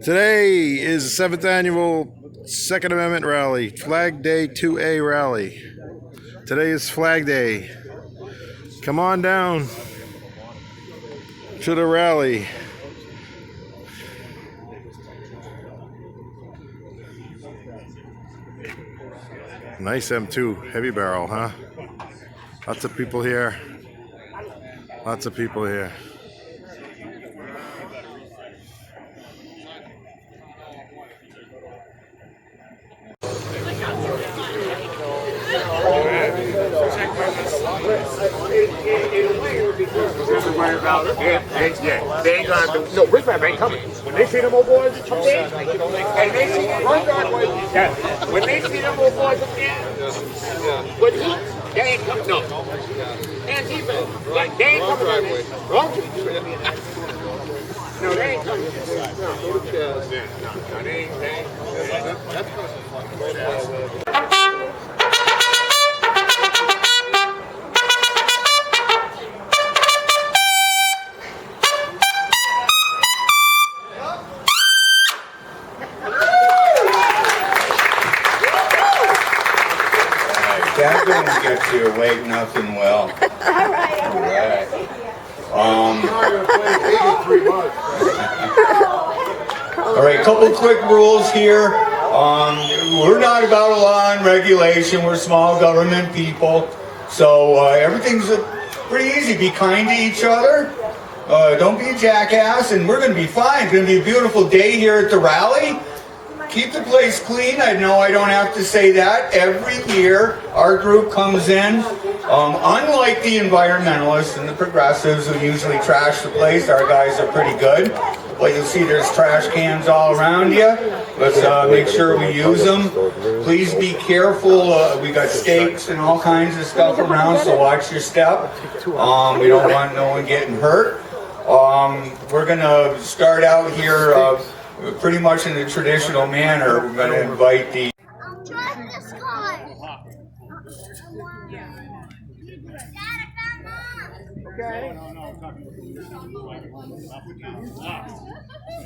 Today is the 7th annual Second Amendment rally, Flag Day 2A rally. Today is Flag Day. Come on down to the rally. Nice M2 heavy barrel, huh? Lots of people here. Lots of people here. Yeah, they ain't gonna. No, Brisbane ain't coming. When they see them old boys up there, and they see when they see them old boys up there, with heat, they ain't coming. No, and even like they ain't coming. Wrong. No, they ain't coming. No, they ain't. That's That don't get you awake nothing well. All right, couple quick rules here. We're not about law and regulation. We're small government people. So everything's pretty easy. Be kind to each other. Don't be a jackass, and we're going to be fine. It's going to be a beautiful day here at the rally. Keep the place clean. I know I don't have to say that. Every year, our group comes in. Unlike the environmentalists and the progressives who usually trash the place, our guys are pretty good. But you'll see there's trash cans all around you. Let's make sure we use them. Please be careful. We got stakes and all kinds of stuff around, so watch your step. We don't want no one getting hurt. We're going to start out here pretty much in the traditional manner. We're going to invite the... Drive this car! okay.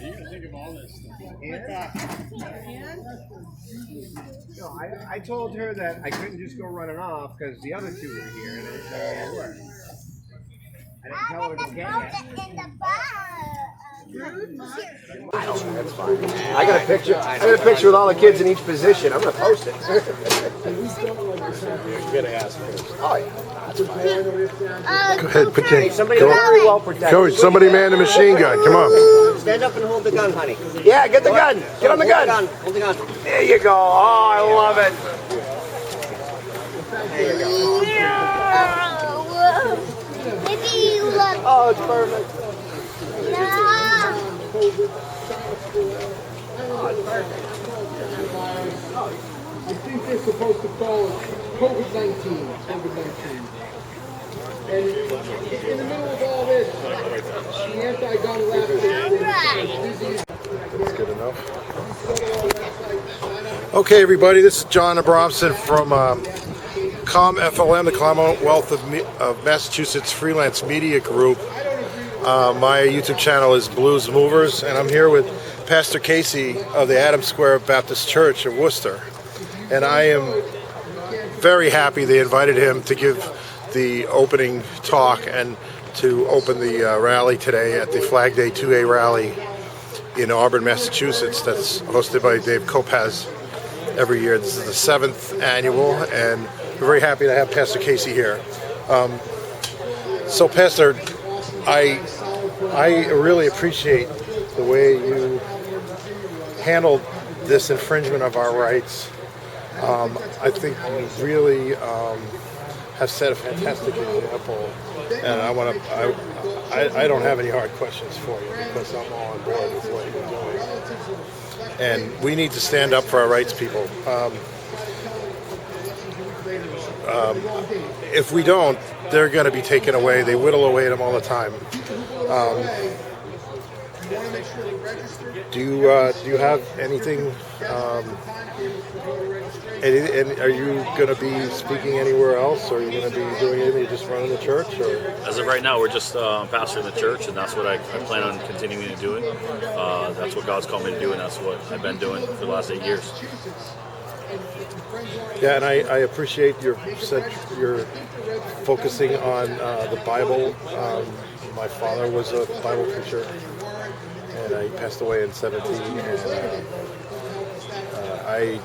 You're gonna think of all this stuff. I told her that I couldn't just go running off because the other two were here and it didn't work. I didn't tell her to get it. That's fine. I got a picture. I got a picture with all the kids in each position. I'm gonna post it. You're gonna ask first. Oh yeah, that's fine. Go ahead, put your, Somebody very well protected. Coach, somebody man the machine gun. Come on. Stand up and hold the gun, honey. Yeah, get the gun. Get on the gun. Hold the gun. There you go. Oh, I love it. There you go. Maybe you look. Oh, it's perfect. No. I think they're supposed to call it COVID-19. And in the middle of all this, the anti-gun left. That's good enough. Okay, everybody, this is John Abramson from ComFLM, the Commonwealth of Massachusetts Freelance Media Group. My YouTube channel is Blues Movers, and I'm here with Pastor Casey of the Adams Square Baptist Church of Worcester. And I am very happy they invited him to give the opening talk and to open the rally today at the Flag Day 2A rally in Auburn, Massachusetts. That's hosted by DaveKopacz every year. This is the 7th annual, and we're very happy to have Pastor Casey here. So, Pastor, I really appreciate the way you handled this infringement of our rights. I think you really have set a fantastic example, and I don't have any hard questions for you because I'm all on board with what you're doing. And we need to stand up for our rights, people. If we don't, they're going to be taken away. They whittle away at them all the time. Do you have anything? And are you going to be speaking anywhere else, or are you going to be doing anything? Just running the church, or? As of right now, we're just pastoring the church, and that's what I plan on continuing to do. That's what God's called me to do, and that's what I've been doing for the last 8 years. Yeah, and I appreciate your focusing on the Bible. My father was a Bible preacher, and he passed away in 17. And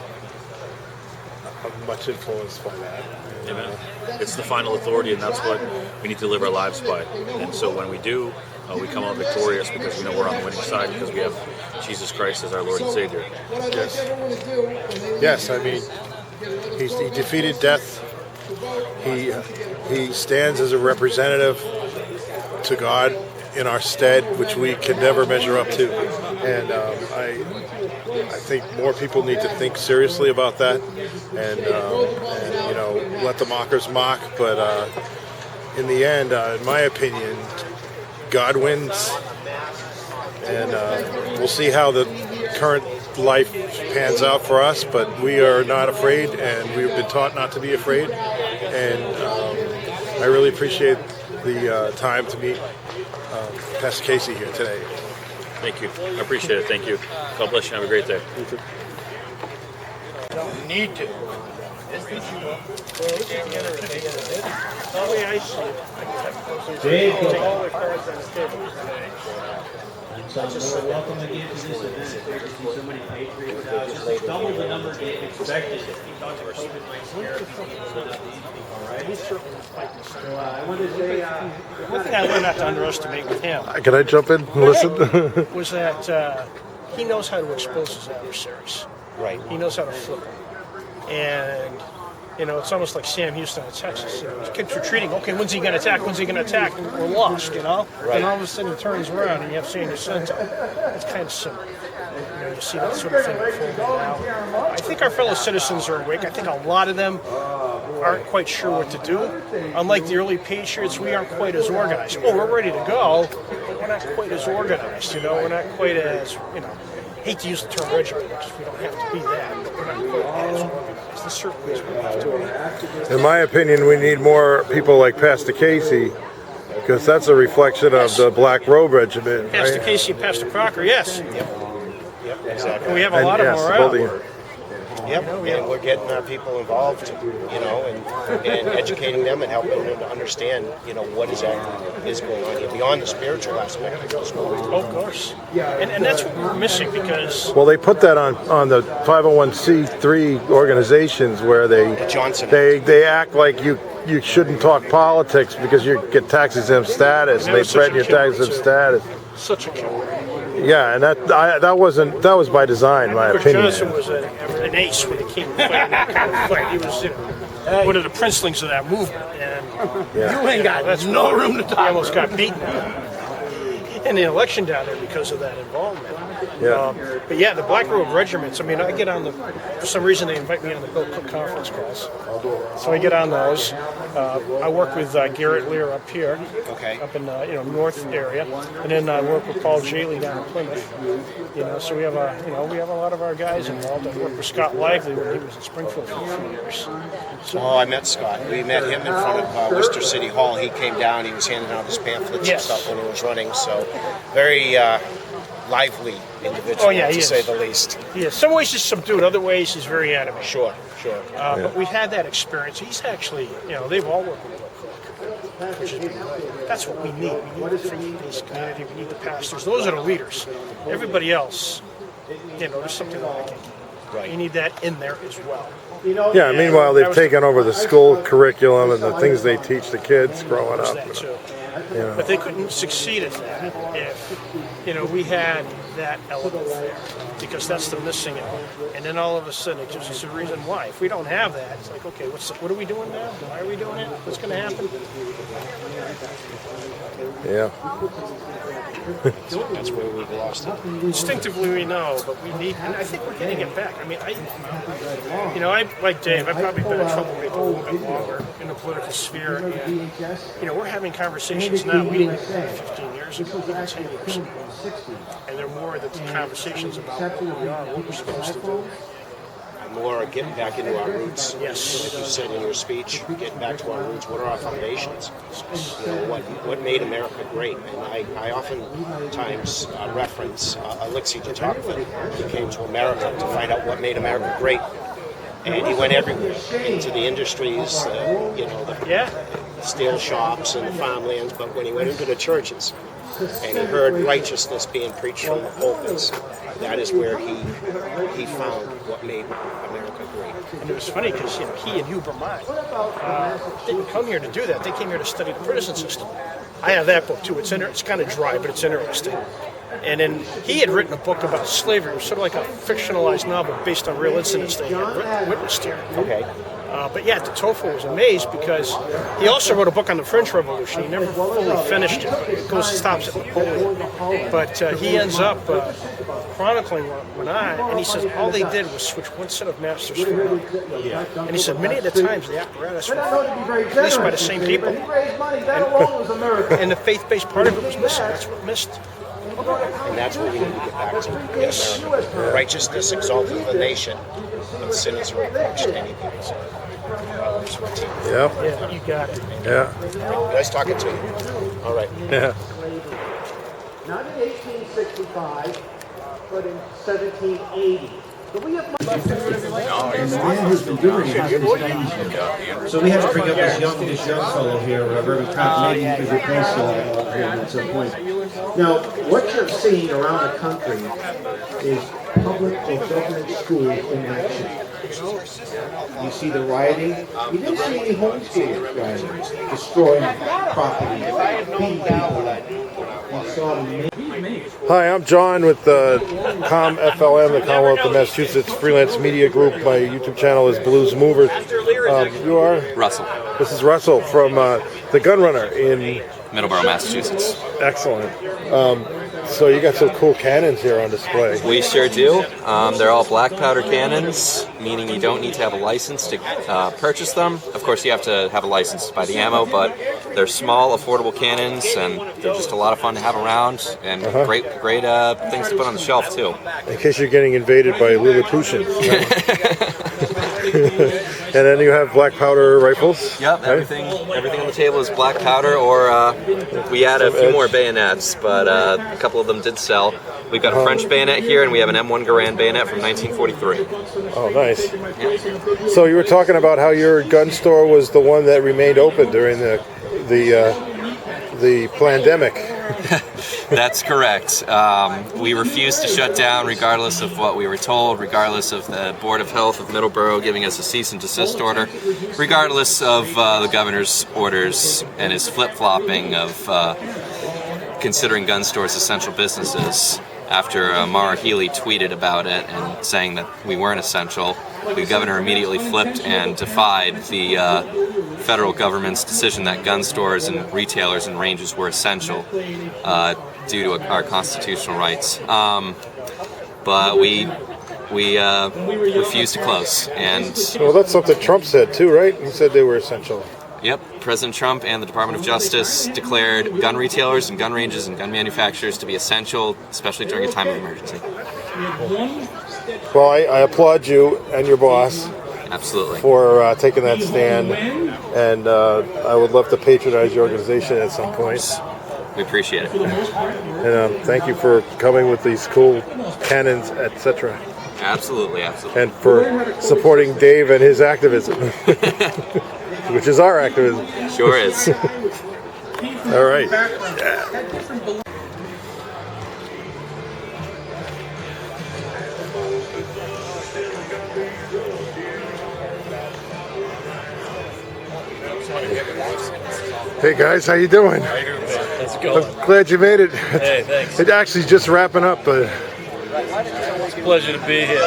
I'm much influenced by that. Amen. It's the final authority, and that's what we need to live our lives by. And so when we do, we come out victorious because we know we're on the winning side because we have Jesus Christ as our Lord and Savior. Yes. Yes, I mean, he defeated death. He stands as a representative to God in our stead, which we can never measure up to. And I think more people need to think seriously about that, and let the mockers mock. But in the end, in my opinion, God wins, and we'll see how the current life pans out for us. But we are not afraid, and we've been taught not to be afraid. And I really appreciate the time to meet Pastor Casey here today. Thank you. I appreciate it. Thank you. God bless you. Have a great day. Don't need to. Dave, All the cards on the table. Welcome again to this event. It's great to see so many Patriots out. Just double the number Dave expected. He thought the COVID might scare people with these people, all right? So I wanted to say, one thing I learned not to underestimate with him Can I jump in and listen? was that he knows how to expose his adversaries. Right. He knows how to flip them. And, it's almost like Sam Houston in Texas. Kids retreating. Okay, when's he going to attack? When's he going to attack? And we're lost, Right. And all of a sudden he turns around and you have Sam Houston. It's kind of similar. You see that sort of thing unfolding now. I think our fellow citizens are awake. I think a lot of them aren't quite sure what to do. Unlike the early Patriots, we aren't quite as organized. Oh, we're ready to go, but we're not quite as organized. We're not quite as, hate to use the term regiment because we don't have to be that, but we're not quite as organized. This certainly is what we have to do. In my opinion, we need more people like Pastor Casey, because that's a reflection of the Black Robe Regiment. Pastor Right? Casey and Pastor Crocker, yes. Yep, exactly. And we have a lot of them yes, around. both of you. Yep, and we're getting our people involved, and educating them and helping them to understand, what exactly is going on here beyond the spiritual aspect of this world. Oh, of course. And that's what we're missing because Well, they put that on the 501c3 organizations where Johnson. they act like you shouldn't talk politics because you get tax exempt status. That They was such threaten a your killer. tax exempt status. such a killer. Yeah, and that was by design, in my Coach opinion. Johnson was an ace when it came to fighting that kind of fight. He was one of the princelings of that movement. And You ain't got no room to he talk. almost got beaten in the election down there because of that involvement. Yeah. But yeah, the Black Robe regiments, I get on for some reason they invite me on the Bill Cook conference calls. So I get on those. I work with Garrett Lear up here, Okay. up in north area, and then I work with Paul Jaley down in Plymouth. So we have a lot of our guys involved. I worked with Scott Lively when he was in Springfield for a few years. So, Oh, I met Scott. We met him in front of Worcester City Hall. He came down. He was handing out his pamphlets Yes. and stuff when he was running. So, very lively individual, Oh, yeah, he to is. say the least. yeah, some ways he's subdued, other ways he's very animated. Sure. But we've had that experience. He's actually, they've all worked with Bill Cook, which is, that's what we need. We need the faith-based community. We need the pastors. Those are the leaders. Everybody else, there's something lacking. Right. You need that in there as well. Yeah, meanwhile, they've That was- taken over the school curriculum and the things they teach the kids growing up. That too. But they couldn't succeed at that if, we had that element there, because that's the missing element. And then all of a sudden, it gives us a reason why. If we don't have that, it's like, okay, what are we doing now? Why are we doing it? What's going to happen? Yeah. That's where we've lost it. Instinctively, we know, but we need, and I think we're getting it back. I like Dave, I've probably been a troublemaker a little bit longer in the political sphere. And, we're having conversations now we didn't have 15 years years ago, even 10 years ago. And they're more the conversations about who we are, what we're supposed to do. More getting back into our roots. Yes. Like you said in your speech, getting back to our roots. What are our foundations? You know, what made America great? And I oftentimes reference Alexei Tocqueville, who came to America to find out what made America great. And he went everywhere, into the industries, you know, the steel shops and the farmlands. But when he went into the churches and he heard righteousness being preached from the pulpits, that is where he found what made America great. And it was funny because he and AuburnMA didn't come here to do that. They came here to study the prison system. I have that book too. It's kind of dry, but it's interesting. And then he had written a book about slavery. It was sort of like a fictionalized novel based on real incidents that he had witnessed here. Okay. But yeah, de Tocqueville was amazed because he also wrote a book on the French Revolution. He never fully finished it. It stops at Napoleon. But he ends up chronicling and he says all they did was switch one set of masters for another. Yeah. And he said many of the times the apparatus was policed by the same people. And the faith-based part of it was missing. That's what missed. And that's what we need to get back to. Yes. Righteousness exalteth the nation, but sin is a reproach to any people. So, Yeah. You got it. Yeah. nice talking to you. All right. Yeah. Not in 1865, but in 1780. So we have So we have to bring up this young fellow here, very maybe you could replace him at some point. Now, what you're seeing around the country is public or government schools in action. You see the rioting. You didn't see any homeschool rioting, destroying property, beating people. You saw them. Hi, I'm John with ComFLM, the Commonwealth of Massachusetts Freelance Media Group. My YouTube channel is Blues Movers. You are? Russell. This is Russell from The Gun Runner in Middleborough, Massachusetts. Excellent. So you got some cool cannons here on display. We sure do. They're all black powder cannons, meaning you don't need to have a license to purchase them. Of course, you have to have a license to buy the ammo, but they're small, affordable cannons, and they're just a lot of fun to have around, and great things to put on the shelf, too. In case you're getting invaded by Lilliputians. And then you have black powder rifles. Yep, everything on the table is black powder, or we had a few more bayonets, but a couple of them did sell. We've got a French bayonet here, and we have an M1 Garand bayonet from 1943. Oh, nice. Yeah. So you were talking about how your gun store was the one that remained open during the pandemic. That's correct. We refused to shut down regardless of what we were told, regardless of the Board of Health of Middleborough giving us a cease and desist order, regardless of the governor's orders and his flip-flopping of considering gun stores essential businesses. After Mara Healy tweeted about it and saying that we weren't essential, the governor immediately flipped and defied the federal government's decision that gun stores and retailers and ranges were essential due to our constitutional rights. But we refused to close. And well, that's something Trump said too, right? He said they were essential. Yep, President Trump and the Department of Justice declared gun retailers and gun ranges and gun manufacturers to be essential, especially during a time of emergency. Well, I applaud you and your boss. Absolutely. For taking that stand, and I would love to patronize your organization at some point. We appreciate it. And thank you for coming with these cool cannons, etc. Absolutely, absolutely. And for supporting Dave and his activism, which is our activism. Sure is. All right. Yeah. Hey guys, how you doing? How you doing? Let's go. I'm glad you made it. Hey, thanks. It's actually just wrapping up, but it's a pleasure to be here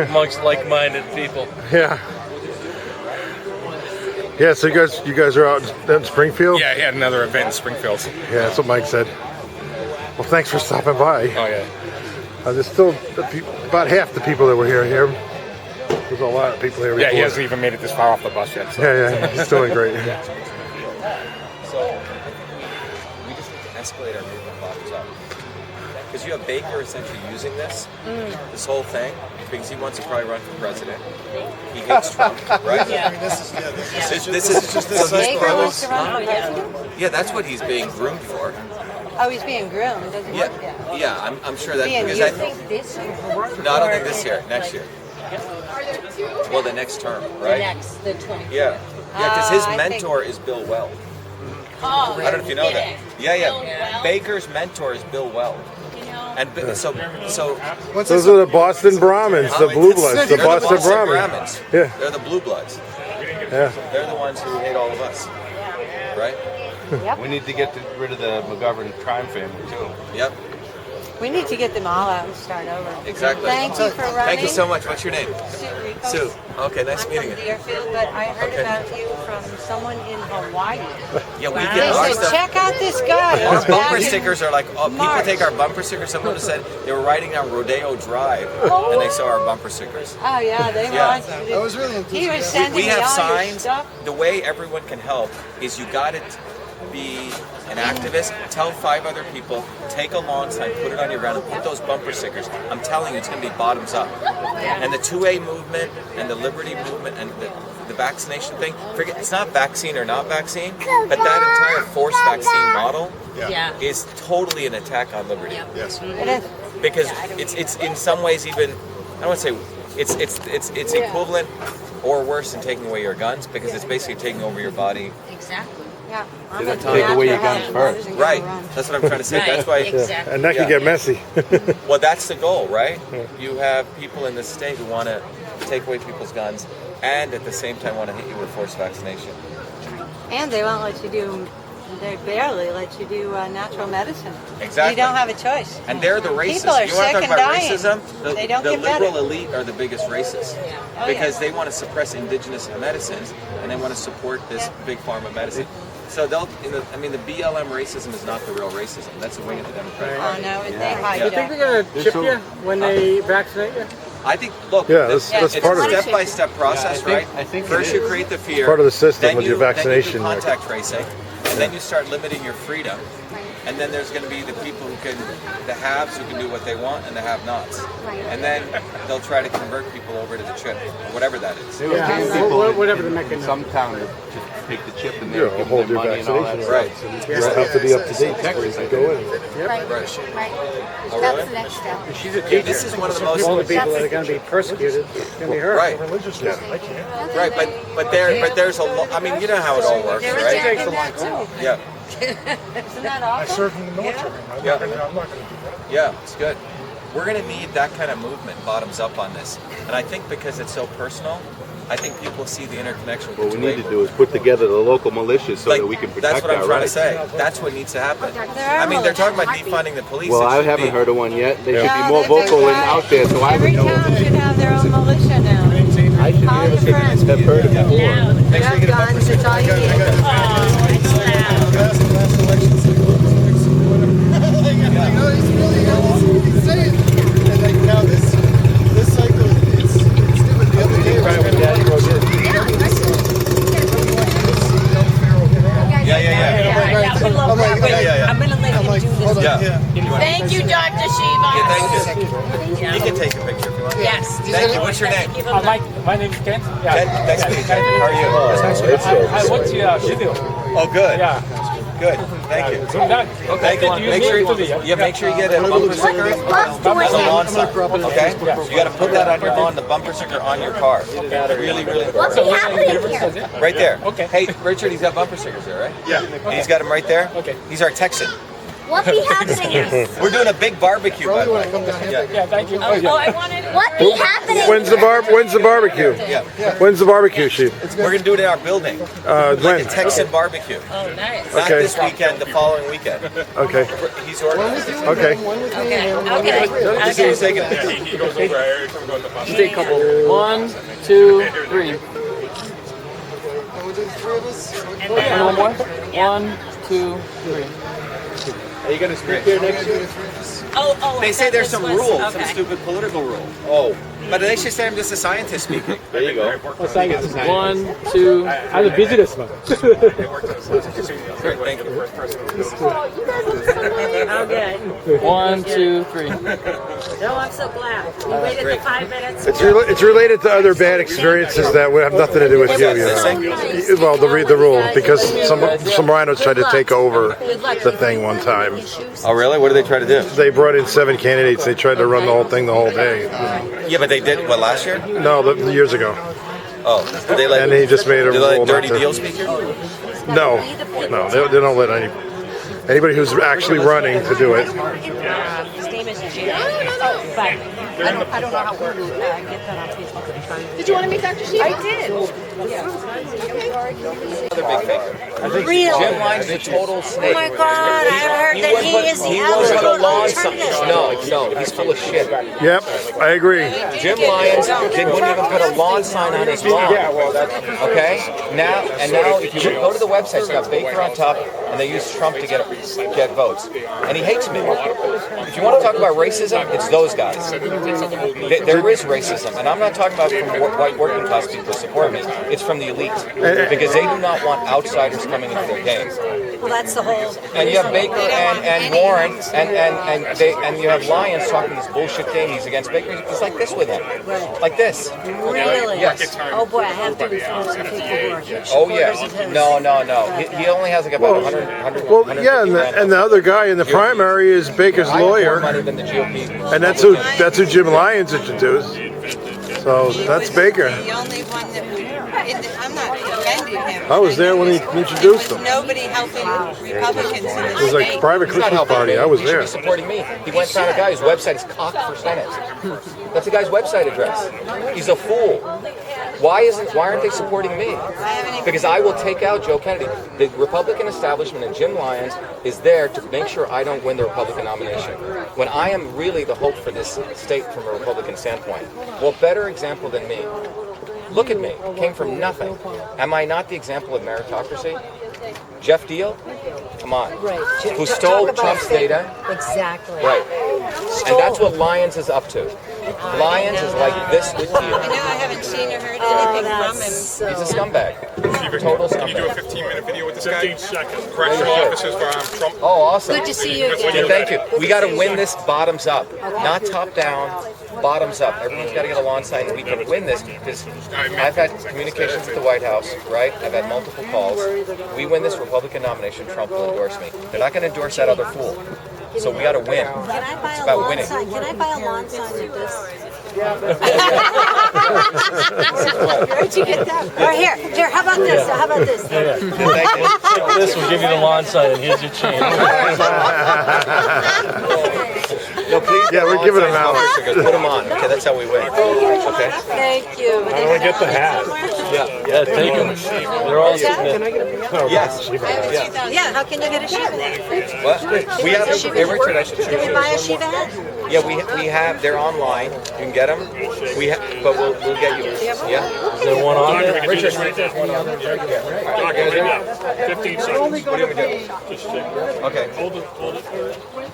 amongst like-minded people. Yeah. Yeah. So you guys are out in Springfield? Yeah, he had another event in Springfield. Yeah, that's what Mike said. Well, thanks for stopping by. Oh yeah. There's still about half the people that were here. There's a lot of people here. Yeah, he hasn't even made it this far off the bus yet. So. Yeah, he's doing great. escalate our movement bottoms up. Because you have Baker essentially using this whole thing, because he wants to probably run for president. He hates Trump, right? Yeah. This is just this Baker wants to run for president? Yeah, that's what he's being groomed for. Oh, he's being groomed. Doesn't Yeah, he? yeah. I'm sure that Being, because you I think this year? no, I don't think this year. Next year. Well, the next term, right? The 20. Yeah, because his I mentor is Bill Weld. Oh, I don't know if you know that. Yeah, Bill yeah. Weld? Baker's mentor is Bill Weld. And so Those are the Boston Brahmins, the Blue Bloods, the They're Boston Brahmins. Yeah. They're the Blue Bloods. Yeah. They're the ones who hate all of us, right? Yep. We need to get rid of the McGovern crime family too. Yep. We need to get them all out and start over. Exactly. Thank you for running. Thank you so much. What's your name? Sue. Sue. Okay, nice I'm meeting from you. Deerfield, but I heard Okay. about you from someone in Hawaii. Yeah, we They get our said, stuff. check out this guy. Our He's bumper back in stickers are like, people March. take our bumper stickers. Someone said they were riding down Rodeo Drive and they saw our bumper stickers. Oh yeah, they Yeah. watched. That was really He was sending We me have all your signs. stuff. The way everyone can help is you got to be an activist. Tell 5 other people. Take a lawn sign, put it on your ground, and put those bumper stickers. I'm telling you, it's going to be bottoms up. And the 2A movement and the liberty movement and the vaccination thing. Forget it's not vaccine or not vaccine, but that entire forced vaccine model is totally an attack on liberty. Yes. It is. Because it's in some ways even I don't want to say it's equivalent or worse than taking away your guns because it's basically taking over your body. Exactly. Yeah. They don't take away your guns first. Right. That's what I'm trying to say. That's why. Yeah. And that can get messy. Well, that's the goal, right? You have people in this state who want to take away people's guns and at the same time want to hit you with forced vaccination. And they won't let you do. They barely let you do natural medicine. Exactly. You don't have a choice. And they're the racists. People are You want to sick talk and about dying. racism? They don't the get better. liberal elite are the biggest racists Oh, because they want to suppress indigenous medicines and they want to support this big pharma medicine. So they'll, the BLM racism is not the real racism. That's a wing of the Democratic Party. Oh no, they hide You it. think they're going to chip you when they vaccinate you? I think, look, Yeah, it's that's a part of it. step-by-step process, Yeah, right? I think First it you is. create the fear. Part of the system then with your you vaccination do record. contact tracing, and then you start limiting your freedom. And then there's going to be the people who can, the haves who can do what they want, and the have-nots. And then they'll try to convert people over to the chip, whatever that is. They were getting people in some town to take the chip and they were giving hold them your money and all that vaccination. stuff. You don't have to be up to date before you can go in. Right. Right. Oh, That's really? the next step. She's a Yeah, teacher. this is one of the most All the people that are going to be persecuted can be her. Right. Right, but there's a lot. I mean, you know how it all works, They're right? rejecting that too. Yeah, Isn't that awful? served in the military. I'm not going to do that. yeah, it's good. We're going to need that kind of movement, bottoms up on this, and I think because it's so personal, I think people see the interconnection with What the we need two-way to do is put together the local militias so that we can That's protect what I'm our trying rights. to say. That's what needs to happen. There are I mean, they're talking about militias. defunding the police. Well, It I should haven't be- heard of one yet. They should No, be more they vocal should and out there, so I Every would know. town should have their own militia now. I should be Call able your to friends. have heard of it before. Make You sure you have get a bumper guns, sticker. it's all you need. Yeah. I'm gonna let him do this. Yeah. Thank you, Dr. Shiva. Yeah, thank you. You can take a picture if you want. Yes. Thank you. What's your name? My name is Kent. Ken, nice to meet you. How are you? I watch your video. Oh, good. Yeah. Good. Thank you. Okay. Thank you. Make sure you get a bumper sticker on the lawn sign. Okay? You got to put that on the bumper sticker on your car. Really, really What's important. happening here? Right there. Okay. Hey, Richard, he's got bumper stickers there, right? Yeah. He's got them right there. Okay. He's our Texan. What be happening here? We're doing a big barbecue, by the way. Yeah. Yeah, thank you. I wanted. What be happening? When's the barbecue? Yeah. When's the barbecue, Chief? We're going to do it in our building. When? A Texan barbecue. Oh, nice. Not Okay. this weekend, the following weekend. Okay. He's organized. Okay. Okay. Just he's taking a picture. Just take a couple. 1, 2, 3. And one more. 1, 2, 3. Are you going to speak here next year? They say there's some this was- rules, some okay. stupid political rule. Oh. But they should say I'm just a scientist speaking. There you go. 1, 2. I'm the businessman. Great, thank you. Oh, good. 1, 2, 3. No, I'm so glad. You waited great. the 5 minutes. It's related to other bad experiences that would have nothing to do with you. You know? Well, to read the rule, because some rhinos tried to take over the thing one time. Oh, really? What did they try to do? They brought in 7 candidates. They tried to run the whole thing the whole day. Yeah, but they did, what, last year? No, years ago. Oh, did they let, And he just made a did they rule let not Dirty to- Deal speak here? No, they don't let anybody who's actually running to do it. His name is Jim. But I don't know how to get that on Facebook. Did you want to meet Dr. Shiva? I did. Another big faker. Really? Jim Lyons is a total snake. Oh my God, I heard that he is the He won't put a absolute lawn alternative. sign. No, he's full of shit. Yep, I agree. Jim Lyons wouldn't even put a lawn sign on his lawn. Okay? Now, if you go to the website, it's got Baker on top, and they use Trump to get votes. And he hates me. If you want to talk about racism, it's those guys. There is racism, and I'm not talking about from white working class people who support me. It's from the elite, because they do not want outsiders coming into their game. Well, that's the whole. And you have Baker and Warren, and you have Lyons talking this bullshit game. He's against Baker. He's like this with him, like this. Really? Yes. Oh boy, I have to inform some people who are huge Oh supporters yeah. of his. No. He only has like about 100. Well, yeah, and the other guy in the primary is Baker's lawyer, Money than the GOP. and that's who Jim Lyons introduced. So that's Baker. The only one that I'm not defending him. I was there when he introduced them. Nobody helping Republicans in this It was like state. private He's not Christmas helping party. me. I was He should there. be supporting me. He went and found a guy whose website is Cock for Senate. That's the guy's website address. He's a fool. Why aren't they supporting me? Because I will take out Joe Kennedy. The Republican establishment and Jim Lyons is there to make sure I don't win the Republican nomination. When I am really the hope for this state from a Republican standpoint. Well, better example than me. Look at me. Came from nothing. Am I not the example of meritocracy? Jeff Deal? Come on. Right. Who stole Trump's data? Exactly. Right. And that's what Lyons is up to. Lyons is like this with I Deal. know I haven't seen or heard anything from him. He's a scumbag. Total Can you do a scumbag. 15-minute video with this guy? 15 seconds. Correctional officers for Trump. Oh, awesome. Good to see you again. Yeah, thank you. We got to win this bottoms up, not top down, bottoms up. Everyone's got to get a lawn sign. We can win this because I've had communications with the White House, right? I've had multiple calls. We win this Republican nomination, Trump will endorse me. They're not going to endorse that other fool. So we got to win. Can I buy It's a about lawn winning. sign? Can I buy a lawn sign with this? Where'd you get that? Or here. How about this? How about this? This will give you the lawn sign, and here's your chain. No, please. Yeah, we're giving them out. Put them on. Okay, that's how we win. Okay. Thank you. I want to get the hat. Yeah, take them. They're all sitting there. Yes. Yeah, how can you get a Shiva hat? What? We have every tradition. Can we buy a Shiva hat? Yeah, we have. They're online. You can get them. But we'll get you. Yeah. Is there one on there? Richard. Doc, right now. 15 seconds. What do we do? Okay. Hold it.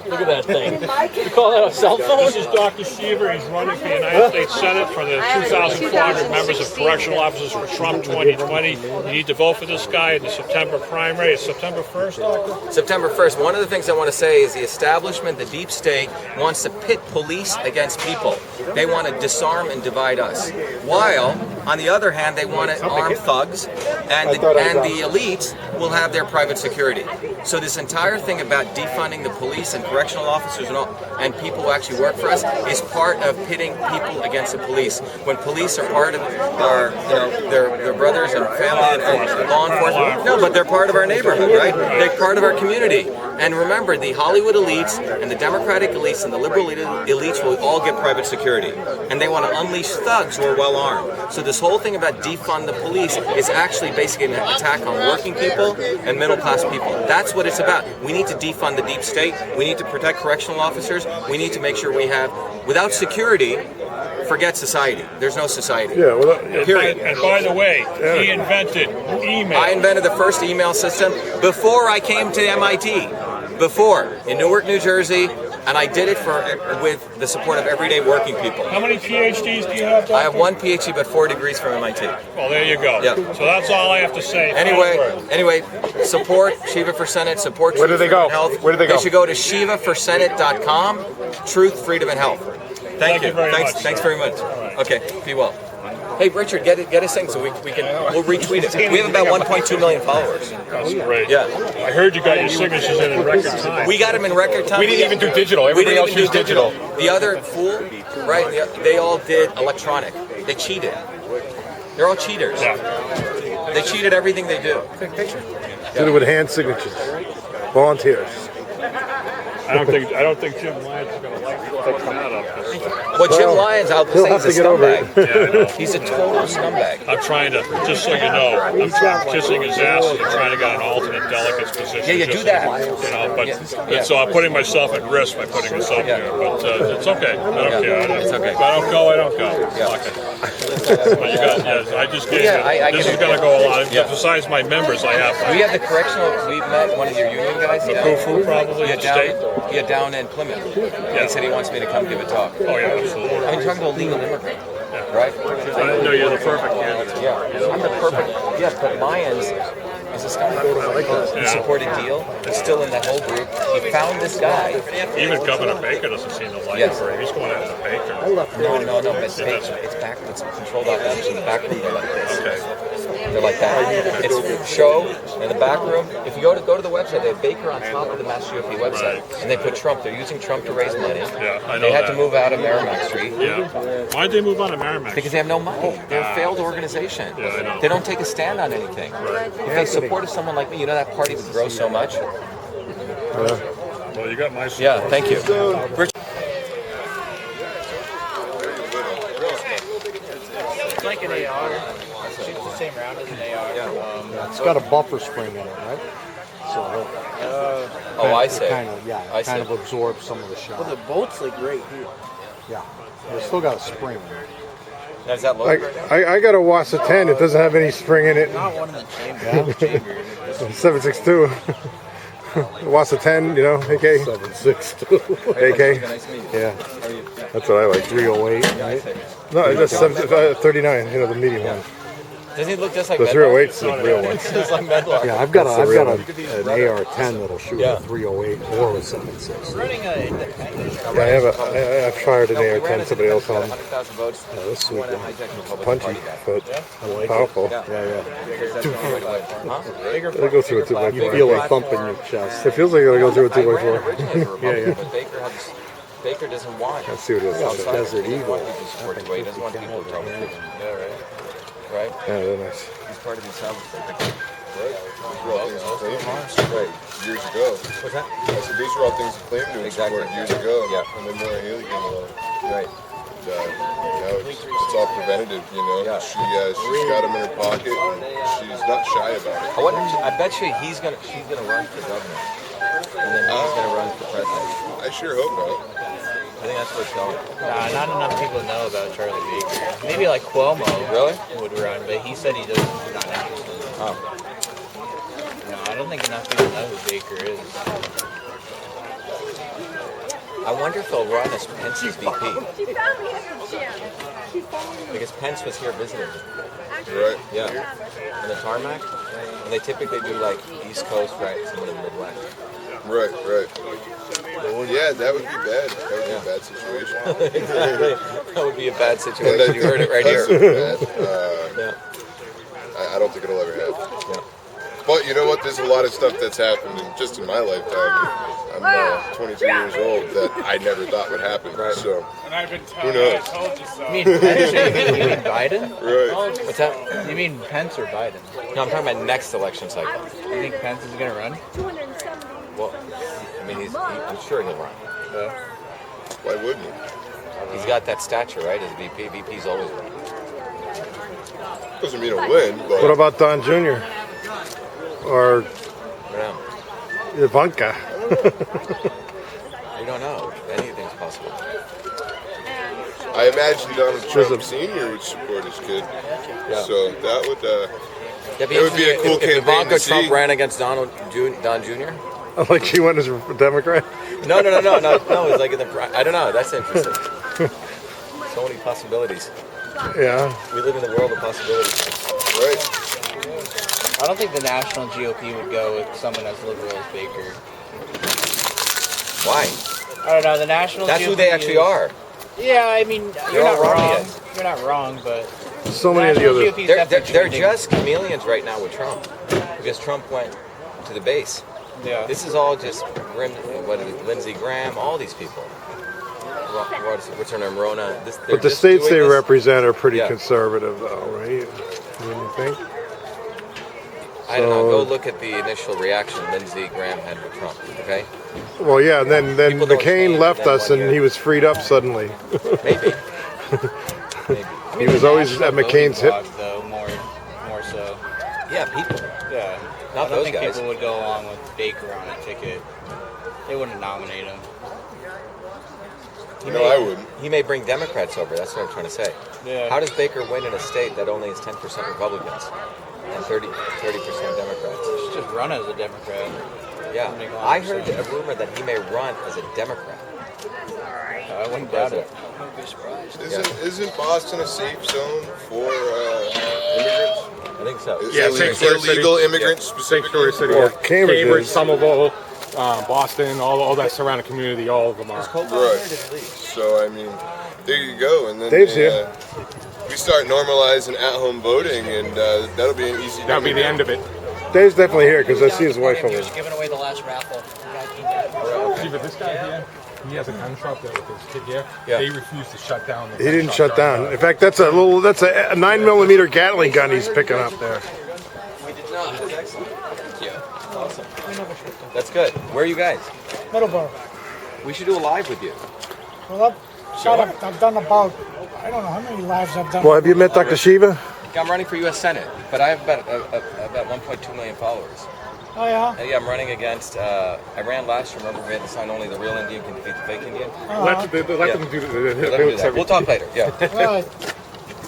Look at that thing. You call that a cell phone? This is Dr. Shiva. He's running for the United States Senate for the 2,400 members of correctional officers for Trump 2020. You need to vote for this guy in the September primary. It's September 1st, Doctor? September 1st. One of the things I want to say is the establishment, the deep state, wants to pit police against people. They want to disarm and divide us. While, on the other hand, they want to arm thugs, and the elites will have their private security. So this entire thing about defunding the police and correctional officers and people who actually work for us is part of pitting people against the police. When police are part of our, their brothers and family and law enforcement, no, but they're part of our neighborhood, right? They're part of our community. And remember, the Hollywood elites and the Democratic elites and the liberal elites will all get private security. And they want to unleash thugs who are well armed. So this whole thing about defund the police is actually basically an attack on working people and middle class people. That's what it's about. We need to defund the deep state. We need to protect correctional officers. We need to make sure we have, without security, forget society. There's no society. Yeah, well, period. And by the way, he invented email. I invented the first email system before I came to MIT. Before, in Newark, New Jersey, And I did it with the support of everyday working people. How many PhDs do you have, Doctor? I have 1 PhD, but 4 degrees from MIT. Well, there you go. Yeah. So that's all I have to say. Anyway, support Shiva for Senate, support Where do they go? Health. Where do they go? They should go to shivaforsenate.com, truth, freedom, and health. Thank you. very much, Thanks sir. very much. Okay, be well. Hey, Richard, get us thing so we'll retweet it. We have about 1.2 million followers. That's great. Yeah. I heard you got your signatures in record time. We got them in record time. We didn't even do digital. Everybody else used digital. The other fool, right? They all did electronic. They cheated. They're all cheaters. They cheated everything they do. Did it with hand signatures. Volunteers. I don't think Jim Lyons is going to like picking that up. Well, Jim Lyons, I'll he'll say, have he's to a get over scumbag. it. Yeah, I know. He's a total scumbag. I'm trying to, just so you know, I'm kissing his ass and I'm trying to get an alternate delegate's position. Yeah, do that. You know, but so I'm putting myself at risk by putting this up here. But it's okay. I don't care. It's okay. If I don't go, I don't go. Okay. But you got, I just gave you, this is going to go a lot. Besides my members, I have. We have the correctional. We met one of your union guys. Kufu, probably. Yeah, down in Plymouth. He said he wants me to come give a talk. Oh yeah, absolutely. I mean, talking about legal immigrant, right? No, you're the perfect candidate. Yeah, I'm the perfect. Yeah, but Lyons is a scumbag. He supported Deal. He's still in that whole group. He found this guy. Even Governor Baker doesn't seem to like him. He's going after Baker. No, but it's back. It's controlled opposition. The back room, they're like this. They're like that. It's show in the back room. If you go to the website, they have Baker on top of the Mass GOP website, and they put Trump. They're using Trump to raise money. Yeah, I know They had that. to move out of Merrimack Street. Yeah. Why'd they move on to Merrimack? Because they have no money. They're a failed organization. Yeah, I know. They don't take a stand on anything. If they supported someone like me, you know that party would grow so much. Well, you got my support. Yeah, thank you. It's like an AR. Shoots the same round as an AR. It's got a buffer spring in it, right? So I see. Kind of absorbs some of the shot. Well, the bolt's like right here. Yeah, it's still got a spring in it. Does that look? I got a Wassa 10. It doesn't have any spring in it. Not one in the chamber. 762. Wassa 10, you know, AK. 762. AK. Nice to meet you. Yeah. That's what I like. 308, right? No, that's 39. You know, the medium one. Doesn't he look just like The Medlock? 308's the real one. Just like Medlock. Yeah, I've got That's the real an AR-10 that'll shoot a 308 or a 7.6. Running a independent. Yeah, I've fired an AR-10. Somebody else on. 100,000 votes. Yeah, that's sweet. Wanna hijack the Republican Punchy, Party. but powerful. Yeah. They go through a 2x4. You feel it thumping your chest. It feels like it'll go through a 2x4. Yeah. But Baker doesn't want. Let's see what it is. outside. Desert He doesn't Eagle. want people supporting Wade. He doesn't want people to trouble. Yeah, right. Yeah, they're nice. He's part of the establishment. Right. Years ago. What's that? I said these were all things that claimed to Exactly. support years ago. Yeah. And then Maura Haley came along. Right. Now it's all preventative, you know. Yeah. She's got them in her pocket. And she's not shy about it. I bet you she's gonna run for governor, and then he's gonna run for president. I sure hope not. I think that's what's going. Nah, not enough people know about Charlie Baker. Maybe like Cuomo would run, but he said he doesn't. He's not interested. Oh. No, I don't think enough people know who Baker is. I wonder if he'll run as Pence's VP. Because Pence was here visiting. Right. Yeah. On the tarmac. And they typically do like East Coast, right? Some of the Midwest. Right. Yeah, that would be bad. That would be a bad situation. Exactly. That would be a bad situation. You heard it right here. I don't think it'll ever happen. Yeah. But you know what? There's a lot of stuff that's happened just in my lifetime. I'm 22 years old that I never thought would happen. Right. So who knows? You mean Pence? You mean Biden? Right. What's that? You mean Pence or Biden? No, I'm talking about next election cycle. You think Pence is gonna run? Well, I mean, I'm sure he'll run. Why wouldn't he? He's got that stature, right? As VP. VP's always running. Doesn't mean he'll win, but What about Don Jr.? Or Ivanka? We don't know. Anything's possible. I imagine Donald Trump Sr. would support his kid. Yeah. So that would It would be a cool if campaign Ivanka to Trump see. ran against Don Jr. Like she went as a Democrat? No. It's like in the. I don't know. That's interesting. So many possibilities. Yeah. We live in the world of possibilities. I don't think the national GOP would go with someone as liberal as Baker. Why? I don't know. The national That's GOP who they actually are. Yeah, I mean, you're all not wrong wrong. yet. You're not wrong, but So many of the national other. GOP is They're definitely just chameleons right now with Trump because Trump went to the base. Yeah. This is all just Lindsey Graham, all these people. What's her name, Rona? But the states they represent. represent are pretty conservative, though, right? Wouldn't you think? I don't know. Go look at the initial reaction Lindsey Graham had with Trump. Okay. Well, yeah, and then People don't McCain change left within us, 1 and year. he was freed up suddenly. Maybe. He was always at McCain's hip. though, more so. Yeah, people. Yeah. Not I don't those think guys. people would go along with Baker on a ticket. They wouldn't nominate him. I wouldn't. He may bring Democrats over. That's what I'm trying to say. Yeah. How does Baker win in a state that only is 10% Republicans and 30% Democrats? He should just run as a Democrat. Yeah. I heard a rumor that he may run as a Democrat. I wouldn't doubt it. Isn't Boston a safe zone for immigrants? I think so. Illegal immigrants specifically. Sanctuary City. Or Cambridge is. Somerville, Boston, all that surrounding community, all of them are. Right. So I mean, there you go. And then Dave's here. we start normalizing at-home voting, and that'll be an easy. That'll be the end of it. Dave's definitely here because I see his wife over there. Giving away the last raffle. See, but this guy here, he has a gun shop there with his kid here. Yeah. They refused to shut down. He didn't shut down. In fact, that's a 9mm Gatling gun he's picking up there. We did not. That's excellent. Thank you. Awesome. That's good. Where are you guys? Middleborough. We should do a live with you. Well, I've done about, I don't know how many lives I've done. Well, have you met Dr. Shiva? I'm running for U.S. Senate, but I have about 1.2 million followers. Oh, yeah? Yeah, I'm running against. I ran last year. Remember, we had to sign only the real Indian can defeat the fake Indian. Let them do Let them do that. We'll talk later. Yeah. Right.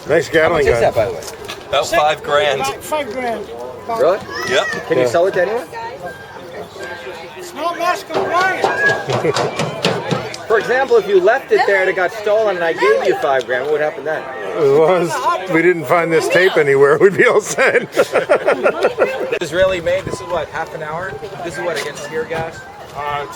Nice How Gatling much is that, gun. by the way? About $5,000. About $5,000. Really? Yep. Can you sell it to anyone? It's not mass compliant. For example, if you left it there and it got stolen and I gave you $5,000, what would happen then? We didn't find this tape anywhere. We'd be all set. This is really made. This is what, half an hour? This is what, against tear gas?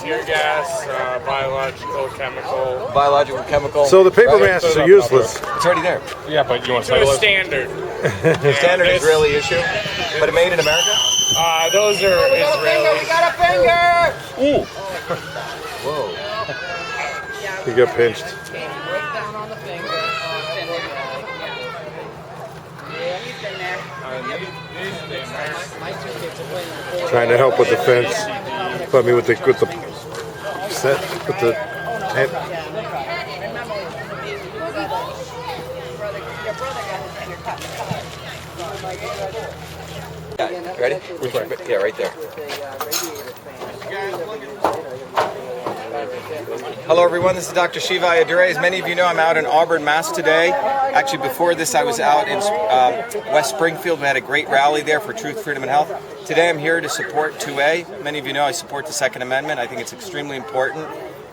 Tear gas, biological, chemical. Biological, chemical. So the paper masks are useless. It's already there. Yeah, but you want to say Standard. Standard Israeli issue, but made in America? Those are Israeli. We got a finger! Ooh. Whoa. He got pinched. Trying to help with the fence. I mean, with the set, with the tent. Yeah, ready? Which one? Yeah, right there. Hello everyone, this is Dr. Shiva Ayyadurai. As many of you know, I'm out in Auburn, Mass today. Actually, before this, I was out in West Springfield. We had a great rally there for truth, freedom, and health. Today, I'm here to support 2A. Many of you know I support the Second Amendment. I think it's extremely important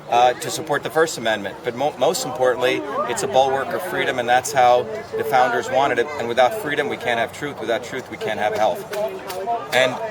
to support the First Amendment. But most importantly, it's a bulwark of freedom, and that's how the founders wanted it. And without freedom, we can't have truth. Without truth, we can't have health.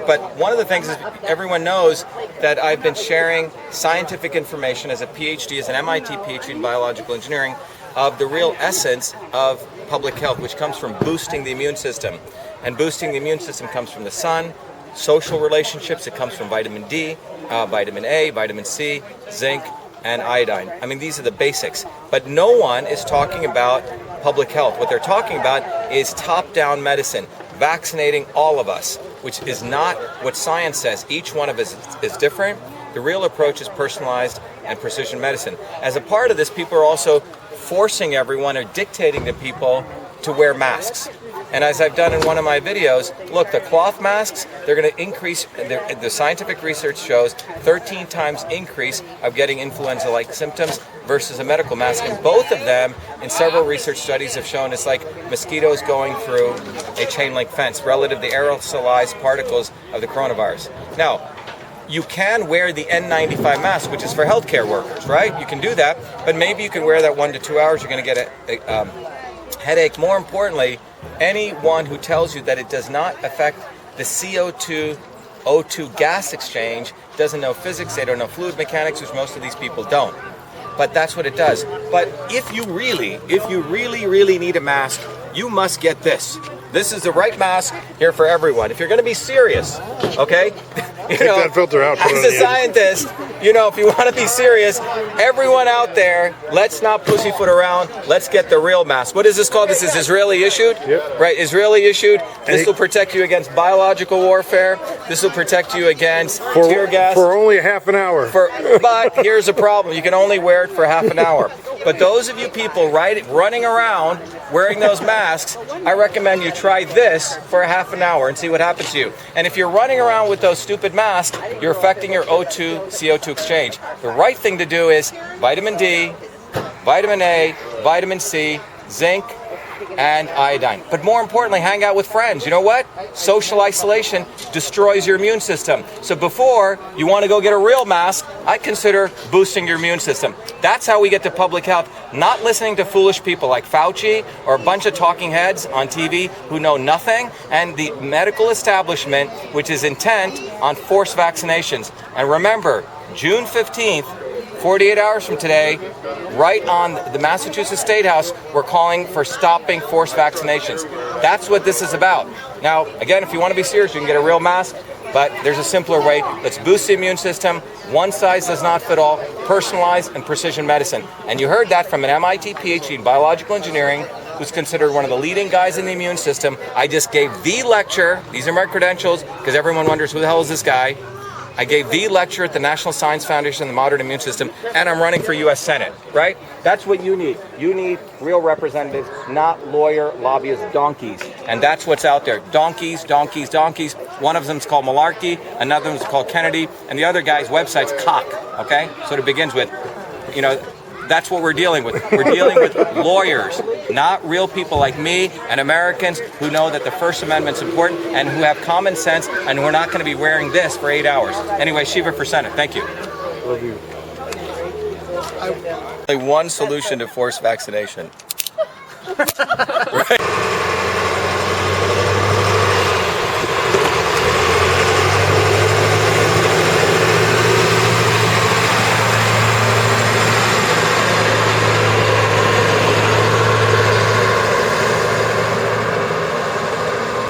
But one of the things is everyone knows that I've been sharing scientific information as a PhD, as an MIT PhD in biological engineering, of the real essence of public health, which comes from boosting the immune system. And boosting the immune system comes from the sun, social relationships, it comes from vitamin D, vitamin A, vitamin C, zinc, and iodine. I mean, these are the basics. But no one is talking about public health. What they're talking about is top-down medicine, vaccinating all of us, which is not what science says. Each one of us is different. The real approach is personalized and precision medicine. As a part of this, people are also forcing everyone or dictating to people to wear masks. And as I've done in one of my videos, look, the cloth masks, they're going to increase, the scientific research shows 13 times increase of getting influenza-like symptoms versus a medical mask. And both of them, in several research studies, have shown it's like mosquitoes going through a chain link fence relative to the aerosolized particles of the coronavirus. Now, you can wear the N95 mask, which is for healthcare workers, right? You can do that, but maybe you can wear that 1 to 2 hours. You're going to get a headache. More importantly, anyone who tells you that it does not affect the CO2-O2 gas exchange doesn't know physics, they don't know fluid mechanics, which most of these people don't. But that's what it does. But if you really need a mask, you must get this. This is the right mask here for everyone. If you're going to be serious, okay? Take that filter out. As a scientist, if you want to be serious, everyone out there, let's not pussyfoot around. Let's get the real mask. What is this called? This is Israeli issued? Yep. Right, Israeli issued. This will protect you against biological warfare. This will protect you against tear gas. For only a half an hour. But here's the problem. You can only wear it for half an hour. But those of you people running around wearing those masks, I recommend you try this for a half an hour and see what happens to you. And if you're running around with those stupid masks, you're affecting your O2, CO2 exchange. The right thing to do is vitamin D, vitamin A, vitamin C, zinc, and iodine. But more importantly, hang out with friends. You know what? Social isolation destroys your immune system. So before you want to go get a real mask, I consider boosting your immune system. That's how we get to public health, not listening to foolish people like Fauci or a bunch of talking heads on TV who know nothing, and the medical establishment, which is intent on forced vaccinations. And remember, June 15th, 48 hours from today, right on the Massachusetts State House, we're calling for stopping forced vaccinations. That's what this is about. Now, again, if you want to be serious, you can get a real mask, but there's a simpler way. Let's boost the immune system. One size does not fit all. Personalized and precision medicine. And you heard that from an MIT PhD in biological engineering, who's considered one of the leading guys in the immune system. I just gave the lecture. These are my credentials, because everyone wonders, who the hell is this guy? I gave the lecture at the National Science Foundation on the Modern Immune System, and I'm running for U.S. Senate, right? That's what you need. You need real representatives, not lawyer, lobbyist donkeys. And that's what's out there. Donkeys, donkeys, donkeys. One of them's called Malarkey, another one's called Kennedy, and the other guy's website's Cock, okay? So it begins with, that's what we're dealing with. We're dealing with lawyers, not real people like me and Americans who know that the First Amendment's important and who have common sense, and we're not going to be wearing this for 8 hours. Anyway, Shiva for Senate. Thank you. Love you. Only one solution to forced vaccination. Right?